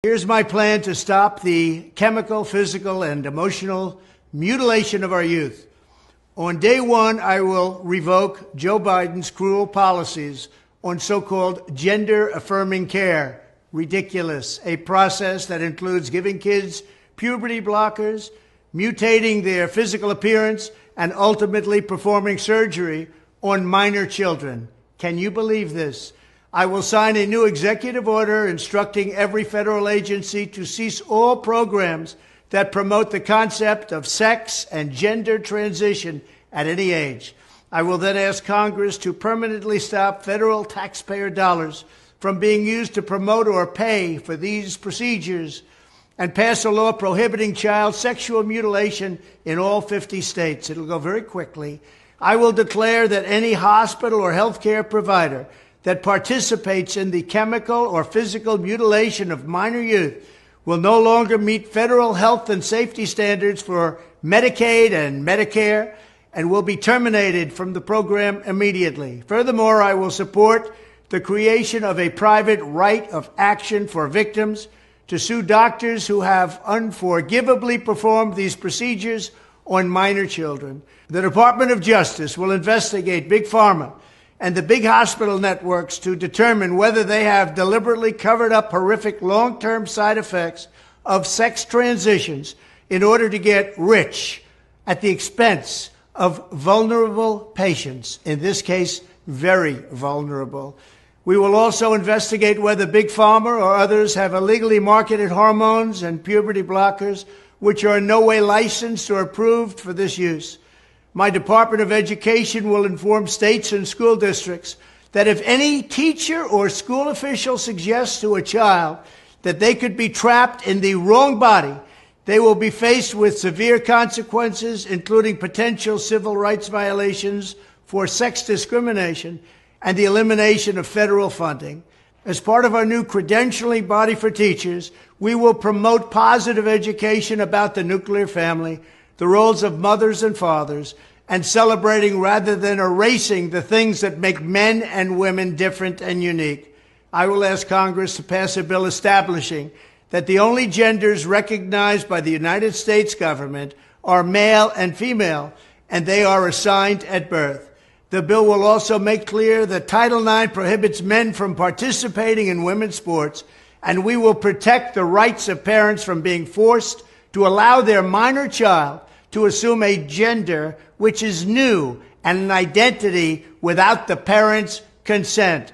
Here's my plan to stop the chemical, physical, and emotional mutilation of our youth. On day one, I will revoke Joe Biden's cruel policies on so-called gender-affirming care. Ridiculous. A process that includes giving kids puberty blockers, mutating their physical appearance, and ultimately performing surgery on minor children. Can you believe this? I will sign a new executive order instructing every federal agency to cease all programs that promote the concept of sex and gender transition at any age. I will then ask Congress to permanently stop federal taxpayer dollars from being used to promote or pay for these procedures and pass a law prohibiting child sexual mutilation in all 50 states. It'll go very quickly. I will declare that any hospital or healthcare provider that participates in the chemical or physical mutilation of minor youth will no longer meet federal health and safety standards for Medicaid and Medicare and will be terminated from the program immediately. Furthermore, I will support the creation of a private right of action for victims to sue doctors who have unforgivably performed these procedures on minor children. The Department of Justice will investigate Big Pharma and the big hospital networks to determine whether they have deliberately covered up horrific long-term side effects of sex transitions in order to get rich at the expense of vulnerable patients, in this case, very vulnerable. We will also investigate whether Big Pharma or others have illegally marketed hormones and puberty blockers which are in no way licensed or approved for this use. My Department of Education will inform states and school districts that if any teacher or school official suggests to a child that they could be trapped in the wrong body, they will be faced with severe consequences, including potential civil rights violations for sex discrimination and the elimination of federal funding. As part of our new credentialing body for teachers, we will promote positive education about the nuclear family, the roles of mothers and fathers, and celebrating rather than erasing the things that make men and women different and unique. I will ask Congress to pass a bill establishing that the only genders recognized by the United States government are male and female, and they are assigned at birth. The bill will also make clear that Title IX prohibits men from participating in women's sports, and we will protect the rights of parents from being forced to allow their minor child to assume a gender which is new and an identity without the parents' consent.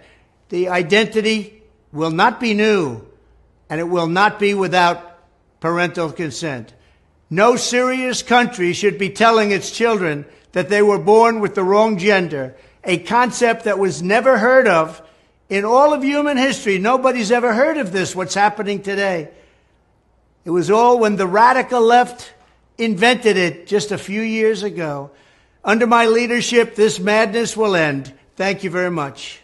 The identity will not be new, and it will not be without parental consent. No serious country should be telling its children that they were born with the wrong gender, a concept that was never heard of in all of human history. Nobody's ever heard of this, what's happening today. It was all when the radical left invented it just a few years ago. Under my leadership, this madness will end. Thank you very much.